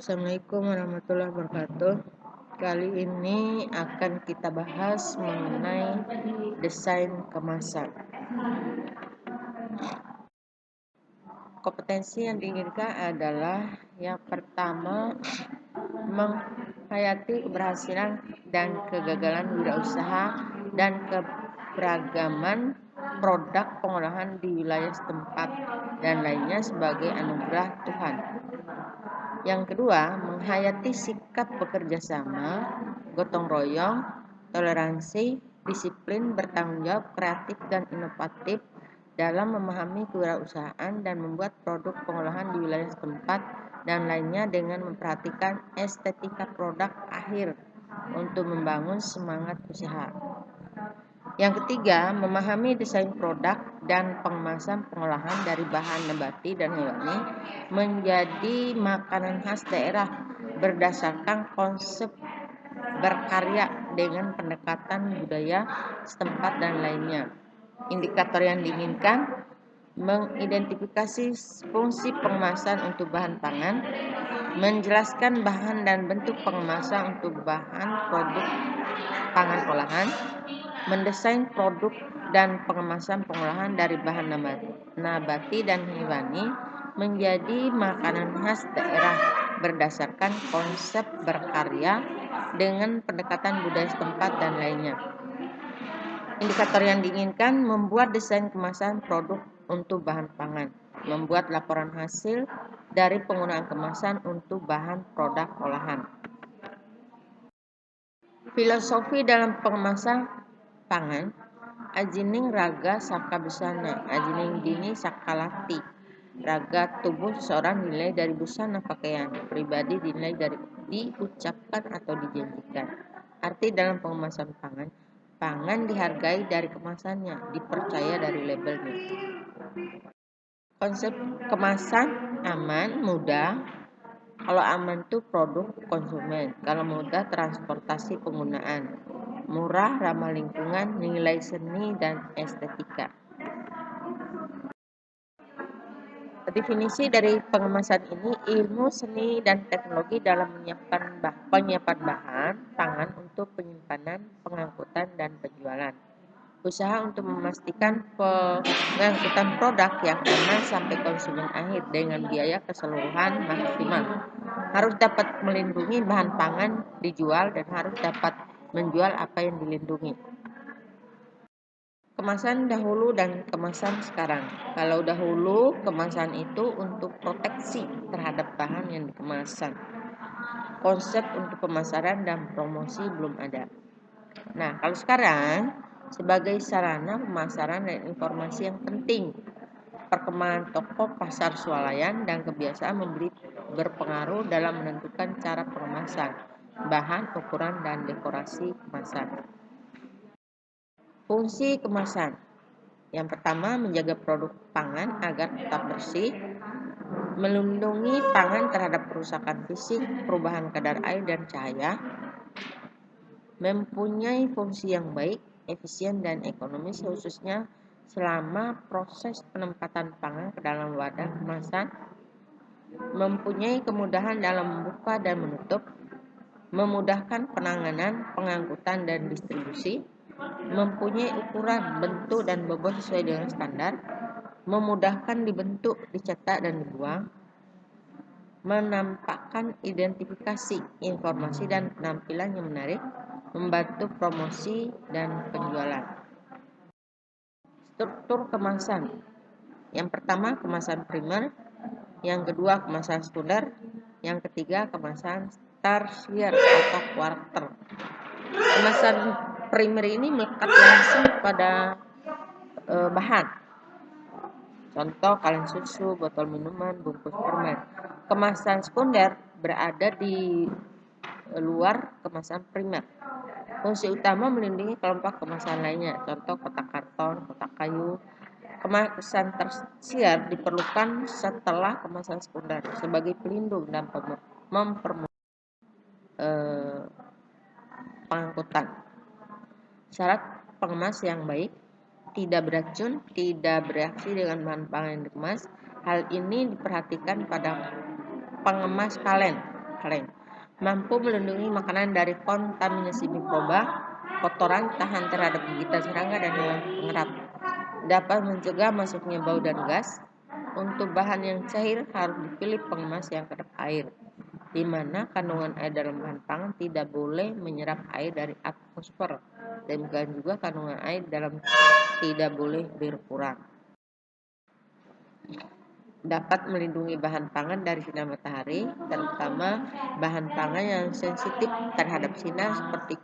Assalamualaikum warahmatullahi wabarakatuh. Kali ini akan kita bahas mengenai desain kemasan. Kompetensi yang diinginkan adalah yang pertama, menghayati keberhasilan dan kegagalan wirausaha dan keberagaman produk pengolahan di wilayah setempat dan lainnya sebagai anugerah Tuhan. Yang kedua, menghayati sikap bekerja sama, gotong royong, toleransi, disiplin, bertanggung jawab, kreatif, dan inovatif dalam memahami kewirausahaan dan membuat produk pengolahan di wilayah setempat dan lainnya dengan memperhatikan estetika produk akhir untuk membangun semangat usaha. Yang ketiga, memahami desain produk dan pengemasan pengolahan dari bahan nabati dan hewani menjadi makanan khas daerah berdasarkan konsep berkarya dengan pendekatan budaya setempat dan lainnya. Indikator yang diinginkan, mengidentifikasi fungsi pengemasan untuk bahan pangan, menjelaskan bahan dan bentuk pengemasan untuk bahan produk pangan olahan, mendesain produk dan pengemasan pengolahan dari bahan nabati dan hewani menjadi makanan khas daerah berdasarkan konsep berkarya dengan pendekatan budaya setempat dan lainnya. Indikator yang diinginkan, membuat desain kemasan produk untuk bahan pangan, membuat laporan hasil dari penggunaan kemasan untuk bahan produk olahan. Filosofi dalam pengemasan pangan, ajining raga saka busana, ajining dini sakalati. Raga tubuh seseorang dinilai dari busana pakaian, pribadi dinilai dari diucapkan atau dijanjikan. Arti dalam pengemasan pangan, pangan dihargai dari kemasannya, dipercaya dari labelnya. Konsep kemasan aman, mudah. Kalau aman itu produk konsumen, kalau mudah transportasi penggunaan, murah, ramah lingkungan, nilai seni dan estetika. Definisi dari pengemasan ini, ilmu seni dan teknologi dalam penyiapan bahan pangan untuk penyimpanan, pengangkutan, dan penjualan. Usaha untuk memastikan pengangkutan produk yang aman sampai konsumen akhir dengan biaya keseluruhan maksimal. Harus dapat melindungi bahan pangan dijual dan harus dapat menjual apa yang dilindungi. Kemasan dahulu dan kemasan sekarang. Kalau dahulu, kemasan itu untuk proteksi terhadap bahan yang dikemasan. Konsep untuk pemasaran dan promosi belum ada. Nah, kalau sekarang, sebagai sarana pemasaran dan informasi yang penting, perkembangan toko pasar swalayan dan kebiasaan membeli berpengaruh dalam menentukan cara pengemasan, bahan, ukuran, dan dekorasi kemasan. Fungsi kemasan. Yang pertama, menjaga produk pangan agar tetap bersih, melindungi pangan terhadap kerusakan fisik, perubahan kadar air dan cahaya, mempunyai fungsi yang baik, efisien dan ekonomis khususnya selama proses penempatan pangan ke dalam wadah kemasan, mempunyai kemudahan dalam membuka dan menutup, memudahkan penanganan, pengangkutan dan distribusi, mempunyai ukuran, bentuk, dan bobot sesuai dengan standar, memudahkan dibentuk, dicetak, dan dibuang, menampakkan identifikasi, informasi, dan penampilan yang menarik, membantu promosi dan penjualan. Struktur kemasan. Yang pertama, kemasan primer. Yang kedua, kemasan sekunder. Yang ketiga, kemasan tersier atau quarter. Kemasan primer ini melekat langsung pada bahan. Contoh, kaleng susu, botol minuman, bungkus permen. Kemasan sekunder berada di luar kemasan primer. Fungsi utama melindungi kelompok kemasan lainnya. Contoh, kotak karton, kotak kayu. Kemasan tersier diperlukan setelah kemasan sekunder sebagai pelindung dan mempermudah pengangkutan. Syarat pengemas yang baik, tidak beracun, tidak bereaksi dengan bahan pangan yang dikemas. Hal ini diperhatikan pada pengemas kalen, kaleng. Mampu melindungi makanan dari kontaminasi mikroba, kotoran, tahan terhadap gigitan serangga dan hewan pengerat. Dapat mencegah masuknya bau dan gas. Untuk bahan yang cair harus dipilih pengemas yang kedap air, di mana kandungan air dalam bahan pangan tidak boleh menyerap air dari atmosfer. Demikian juga kandungan air dalam tidak boleh berkurang. Dapat melindungi bahan pangan dari sinar matahari, terutama bahan pangan yang sensitif terhadap sinar seperti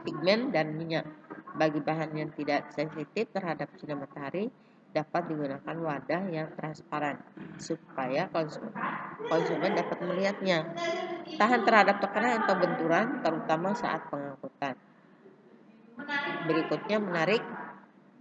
pigmen dan minyak. Bagi bahan yang tidak sensitif terhadap sinar matahari, dapat digunakan wadah yang transparan supaya konsumen dapat melihatnya. Tahan terhadap tekanan atau benturan, terutama saat pengangkutan. Berikutnya menarik,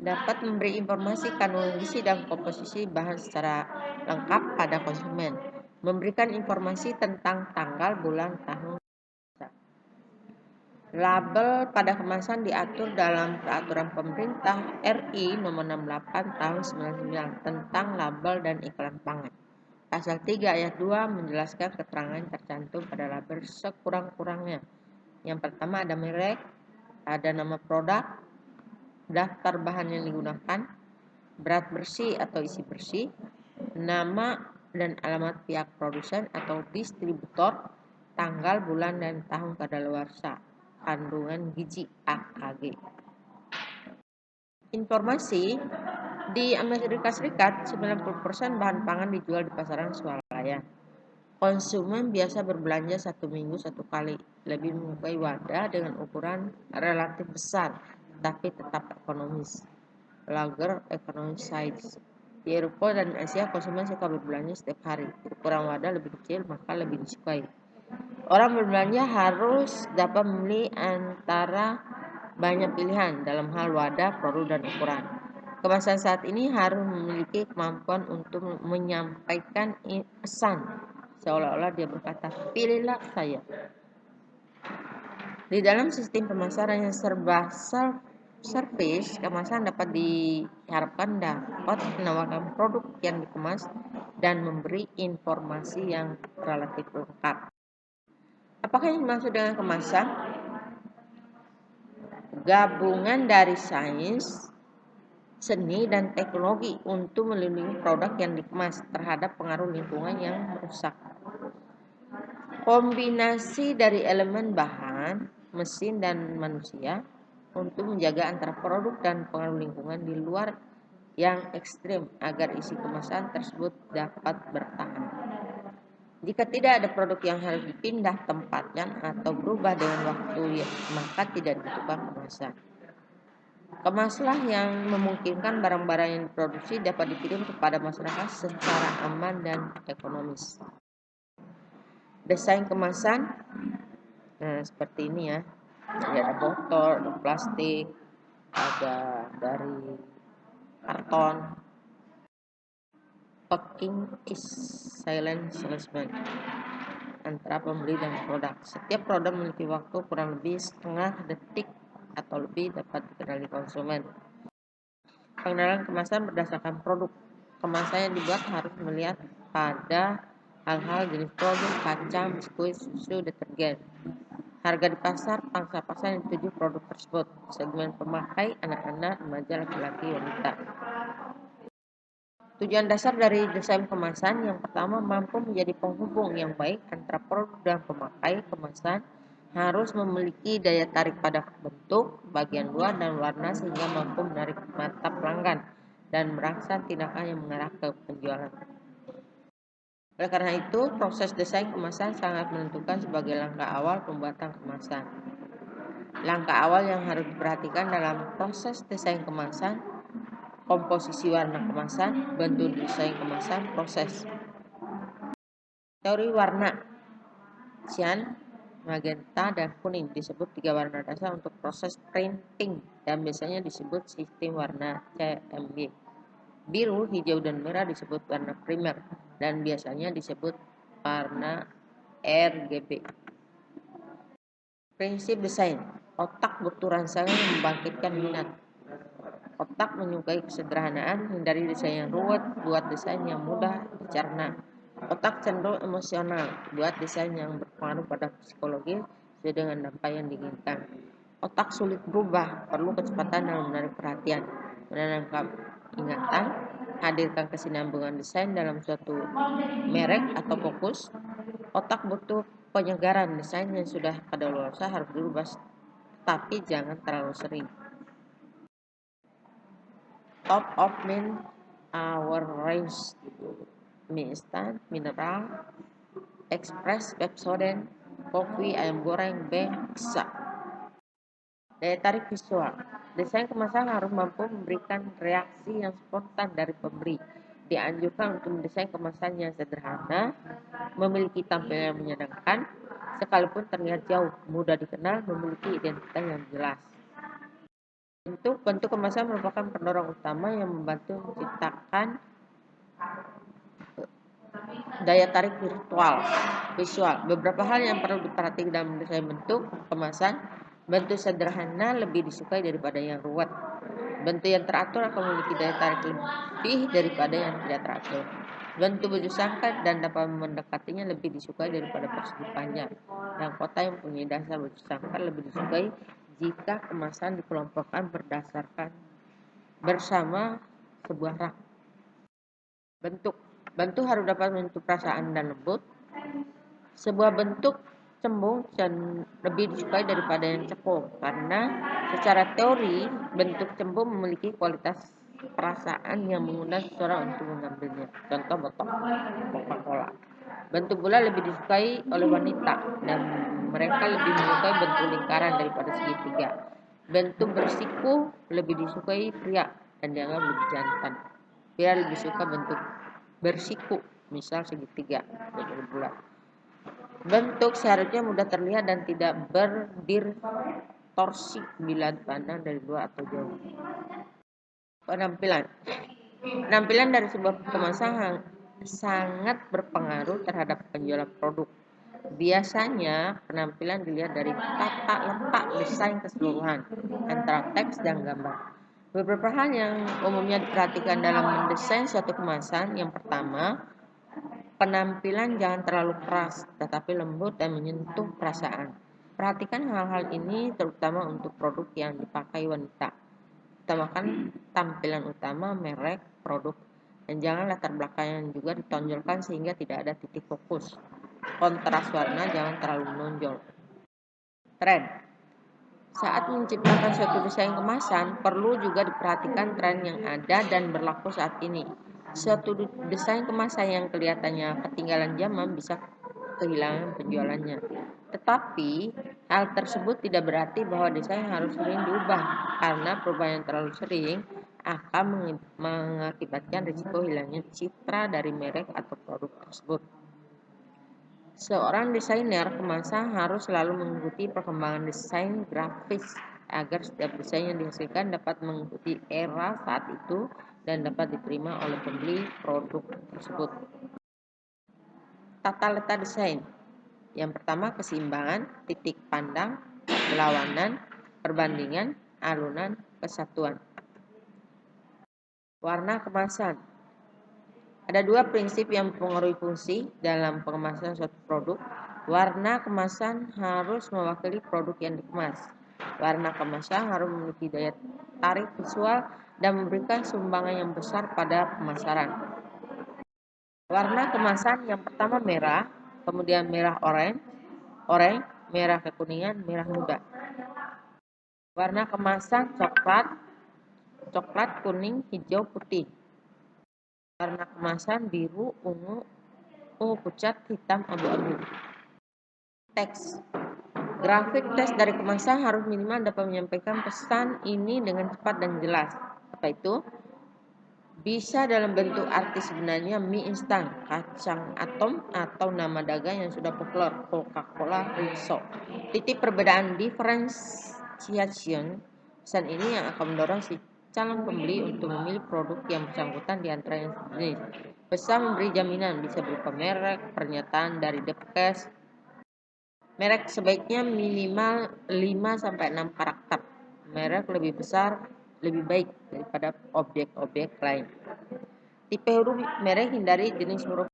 dapat memberi informasi kandungan gizi dan komposisi bahan secara lengkap pada konsumen, memberikan informasi tentang tanggal, bulan, tahun. Label pada kemasan diatur dalam Peraturan Pemerintah RI Nomor 68 Tahun 99 tentang label dan iklan pangan. Pasal 3 ayat 2 menjelaskan keterangan tercantum pada label sekurang-kurangnya. Yang pertama ada merek, ada nama produk, daftar bahan yang digunakan, berat bersih atau isi bersih, nama dan alamat pihak produsen atau distributor, tanggal, bulan, dan tahun kadaluarsa, kandungan gizi AKG. Informasi, di Amerika Serikat 90% bahan pangan dijual di pasaran swalayan. Konsumen biasa berbelanja 1 minggu 1 kali, lebih menyukai wadah dengan ukuran relatif besar tapi tetap ekonomis, larger economic size. Di Eropa dan Asia, konsumen suka berbelanja setiap hari. Ukuran wadah lebih kecil maka lebih disukai. Orang berbelanja harus dapat memilih antara banyak pilihan dalam hal wadah, produk, dan ukuran. Kemasan saat ini harus memiliki kemampuan untuk menyampaikan pesan, seolah-olah dia berkata, "Pilihlah saya." Di dalam sistem pemasaran yang serba self-service, kemasan dapat diharapkan dapat menawarkan produk yang dikemas dan memberi informasi yang relatif lengkap. Apakah yang dimaksud dengan kemasan? Gabungan dari sains, seni, dan teknologi untuk melindungi produk yang dikemas terhadap pengaruh lingkungan yang merusak. Kombinasi dari elemen bahan, mesin, dan manusia untuk menjaga antara produk dan pengaruh lingkungan di luar yang ekstrim agar isi kemasan tersebut dapat bertahan. Jika tidak ada produk yang harus dipindah tempatnya atau berubah dengan waktu, maka tidak dibutuhkan kemasan. Kemaslah yang memungkinkan barang-barang yang diproduksi dapat dikirim kepada masyarakat secara aman dan ekonomis. Desain kemasan, seperti ini ya. Jadi ada botol, ada plastik, ada dari karton. Packing is silent salesman antara pembeli dan produk. Setiap produk memiliki waktu kurang lebih setengah detik atau lebih dapat dikenali konsumen. Pengenalan kemasan berdasarkan produk. Kemasan yang dibuat harus melihat pada hal-hal jenis produk, kacang, biskuit, susu, detergen. Harga di pasar, pangsa pasar yang dituju produk tersebut. Segmen pemakai, anak-anak, remaja, laki-laki, wanita. Tujuan dasar dari desain kemasan yang pertama, mampu menjadi penghubung yang baik antara produk dan pemakai. Kemasan harus memiliki daya tarik pada bentuk, bagian luar, dan warna sehingga mampu menarik mata pelanggan dan merangsang tindakan yang mengarah ke penjualan. Oleh karena itu, proses desain kemasan sangat menentukan sebagai langkah awal pembuatan kemasan. Langkah awal yang harus diperhatikan dalam proses desain kemasan: komposisi warna kemasan, bentuk desain kemasan, proses. Teori warna: cyan, magenta, dan kuning disebut 3 warna dasar untuk proses printing dan biasanya disebut sistem warna CMY. Biru, hijau, dan merah disebut warna primer dan biasanya disebut warna RGB. Prinsip desain: otak butuh rangsangan yang membangkitkan minat. Otak menyukai kesederhanaan, hindari desain yang ruwet, buat desain yang mudah dicerna. Otak cenderung emosional, buat desain yang berpengaruh pada psikologi sesuai dengan dampak yang diinginkan. Otak sulit berubah, perlu kecepatan dalam menarik perhatian, menanamkan ingatan, hadirkan kesinambungan desain dalam suatu merek atau fokus. Otak butuh penyegaran, desain yang sudah kadaluarsa harus dirubah, tapi jangan terlalu sering. Top of mind our range mie instan, mineral, express, Pepsodent, kopi, ayam goreng, beksa. Daya tarik visual. Desain kemasan harus mampu memberikan reaksi yang spontan dari pembeli. Dianjurkan untuk mendesain kemasan yang sederhana, memiliki tampilan yang menyenangkan, sekalipun terlihat jauh, mudah dikenal, memiliki identitas yang jelas. Bentuk kemasan merupakan pendorong utama yang membantu menciptakan daya tarik visual. Beberapa hal yang perlu diperhatikan dalam mendesain bentuk kemasan. Bentuk sederhana lebih disukai daripada yang ruwet. Bentuk yang teratur akan memiliki daya tarik lebih daripada yang tidak teratur. Bentuk baju sangkat dan dapat mendekatinya lebih disukai daripada persegi panjang. Dan kota yang mempunyai dasar baju sangkat lebih disukai jika kemasan dikelompokkan berdasarkan bersama sebuah rak. Bentuk harus dapat menyentuh perasaan dan lembut. Sebuah bentuk cembung lebih disukai daripada yang cekung, karena secara teori bentuk cembung memiliki kualitas perasaan yang mengundang seseorang untuk mengambilnya. Contoh botol Coca-Cola. Bentuk bulat lebih disukai oleh wanita dan mereka lebih menyukai bentuk lingkaran daripada segitiga. Bentuk bersiku lebih disukai pria dan dianggap lebih jantan. Pria lebih suka bentuk bersiku, misal segitiga, bentuk bulat. Bentuk seharusnya mudah terlihat dan tidak berdistorsi bila dipandang dari luar atau jauh. Penampilan dari sebuah kemasan sangat berpengaruh terhadap penjualan produk. Biasanya penampilan dilihat dari tata letak desain keseluruhan antara teks dan gambar. Beberapa hal yang umumnya diperhatikan dalam mendesain suatu kemasan. Yang pertama, penampilan jangan terlalu keras, tetapi lembut dan menyentuh perasaan. Perhatikan hal-hal ini terutama untuk produk yang dipakai wanita. Utamakan tampilan utama, merek, produk, dan jangan latar belakang yang juga ditonjolkan sehingga tidak ada titik fokus. Kontras warna jangan terlalu menonjol. Tren. Saat menciptakan suatu desain kemasan, perlu juga diperhatikan tren yang ada dan berlaku saat ini. Suatu desain kemasan yang kelihatannya ketinggalan zaman bisa kehilangan penjualannya. Tetapi, hal tersebut tidak berarti bahwa desain harus sering diubah, karena perubahan yang terlalu sering akan mengakibatkan risiko hilangnya citra dari merek atau produk tersebut. Seorang desainer kemasan harus selalu mengikuti perkembangan desain grafis agar setiap desain yang dihasilkan dapat mengikuti era saat itu dan dapat diterima oleh pembeli produk tersebut. Tata letak desain. Yang pertama, keseimbangan, titik pandang, berlawanan, perbandingan, alunan, kesatuan. Warna kemasan. Ada dua prinsip yang mempengaruhi fungsi dalam pengemasan suatu produk. Warna kemasan harus mewakili produk yang dikemas. Warna kemasan harus memiliki daya tarik visual dan memberikan sumbangan yang besar pada pemasaran. Warna kemasan yang pertama merah, kemudian merah oranye, merah kekuningan, merah muda. Warna kemasan coklat, kuning, hijau, putih. Warna kemasan biru, ungu pucat, hitam, abu-abu. Teks. Grafik teks dari kemasan harus minimal dapat menyampaikan pesan ini dengan cepat dan jelas. Apa itu? Bisa dalam bentuk arti sebenarnya mie instan, kacang atom, atau nama dagang yang sudah populer, Coca-Cola, Rinso. Titik perbedaan differentiation pesan ini yang akan mendorong si calon pembeli untuk memilih produk yang bersangkutan di antara yang sejenis. Pesan memberi jaminan bisa berupa merek, pernyataan dari the case. Merek sebaiknya minimal 5-6 karakter. Merek lebih besar lebih baik daripada objek-objek lain. Tipe huruf merek, hindari jenis huruf